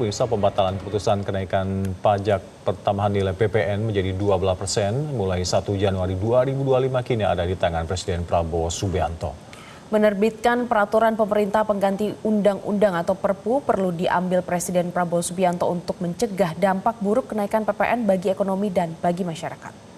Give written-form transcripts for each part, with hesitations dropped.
pemirsa, pembatalan keputusan kenaikan pajak pertambahan nilai PPN menjadi 12% mulai 1 Januari 2025 kini ada di tangan Presiden Prabowo Subianto. Menerbitkan peraturan pemerintah pengganti undang-undang atau Perpu perlu diambil Presiden Prabowo Subianto untuk mencegah dampak buruk kenaikan PPN bagi ekonomi dan bagi masyarakat.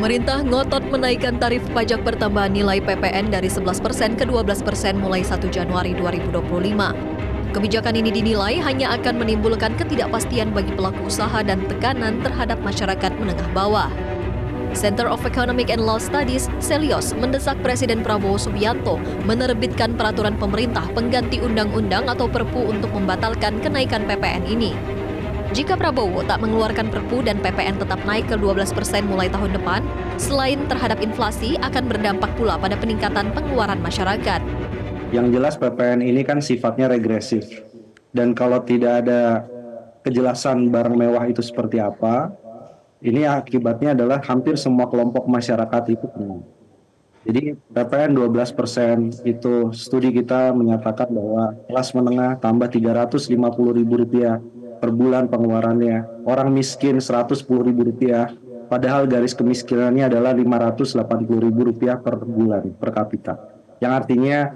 Pemerintah ngotot menaikkan tarif pajak pertambahan nilai PPN dari 11% ke 12% mulai 1 Januari 2025. Kebijakan ini dinilai hanya akan menimbulkan ketidakpastian bagi pelaku usaha dan tekanan terhadap masyarakat menengah bawah. Center of Economic and Law Studies, Celios, mendesak Presiden Prabowo Subianto menerbitkan peraturan pemerintah pengganti undang-undang atau Perpu untuk membatalkan kenaikan PPN ini. Jika Prabowo tak mengeluarkan Perpu dan PPN tetap naik ke 12% mulai tahun depan, selain terhadap inflasi akan berdampak pula pada peningkatan pengeluaran masyarakat. Yang jelas PPN ini kan sifatnya regresif. Dan kalau tidak ada kejelasan barang mewah itu seperti apa, ini akibatnya adalah hampir semua kelompok masyarakat itu kena. Jadi PPN 12% itu studi kita menyatakan bahwa kelas menengah tambah Rp350.000 per bulan pengeluarannya. Orang miskin Rp110.000, padahal garis kemiskinannya adalah Rp580.000 per bulan per kapita. Yang artinya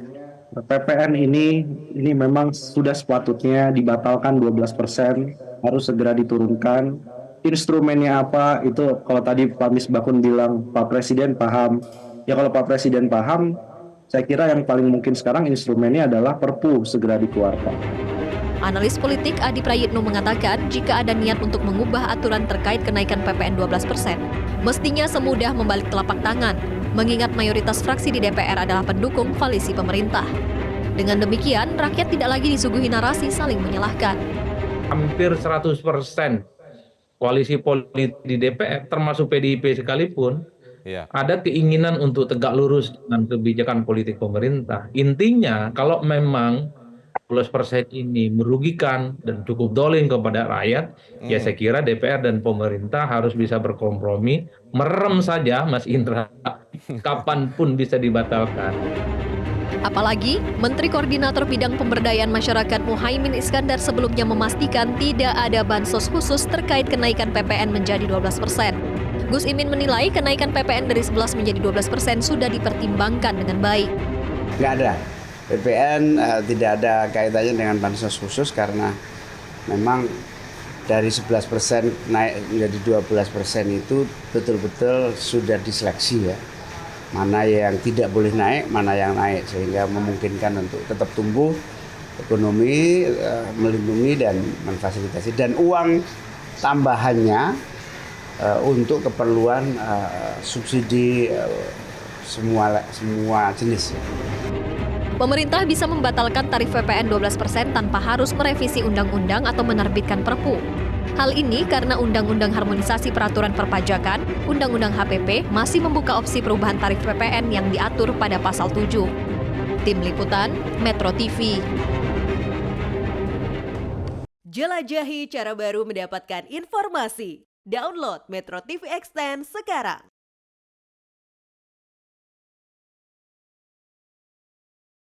PPN ini memang sudah sepatutnya dibatalkan 12%, harus segera diturunkan. Instrumennya apa itu kalau tadi Pak Misbakun bilang Pak Presiden paham. Ya kalau Pak Presiden paham, saya kira yang paling mungkin sekarang instrumennya adalah Perpu segera dikeluarkan. Analis politik Adi Prayitno mengatakan jika ada niat untuk mengubah aturan terkait kenaikan PPN 12%, mestinya semudah membalik telapak tangan, mengingat mayoritas fraksi di DPR adalah pendukung koalisi pemerintah. Dengan demikian, rakyat tidak lagi disuguhi narasi saling menyalahkan. Hampir 100% koalisi politik di DPR, termasuk PDIP sekalipun, ada keinginan untuk tegak lurus dengan kebijakan politik pemerintah. Intinya, kalau memang 12% ini merugikan dan cukup dolim kepada rakyat, ya saya kira DPR dan pemerintah harus bisa berkompromi, merem saja Mas Indra, kapanpun bisa dibatalkan. Apalagi, Menteri Koordinator Bidang Pemberdayaan Masyarakat Muhaimin Iskandar sebelumnya memastikan tidak ada bansos khusus terkait kenaikan PPN menjadi 12%. Gus Imin menilai kenaikan PPN dari 11 menjadi 12% sudah dipertimbangkan dengan baik. Nggak ada. PPN tidak ada kaitannya dengan bansos khusus karena memang dari 11% naik menjadi 12% itu betul-betul sudah diseleksi ya. Mana yang tidak boleh naik, mana yang naik sehingga memungkinkan untuk tetap tumbuh ekonomi, melindungi dan memfasilitasi, dan uang tambahannya untuk keperluan subsidi semua jenis. Pemerintah bisa membatalkan tarif PPN 12% tanpa harus merevisi undang-undang atau menerbitkan Perpu. Hal ini karena Undang-Undang Harmonisasi Peraturan Perpajakan, Undang-Undang HPP masih membuka opsi perubahan tarif PPN yang diatur pada pasal 7. Tim Liputan, Metro TV. Jelajahi cara baru mendapatkan informasi. Download Metro TV Extend sekarang.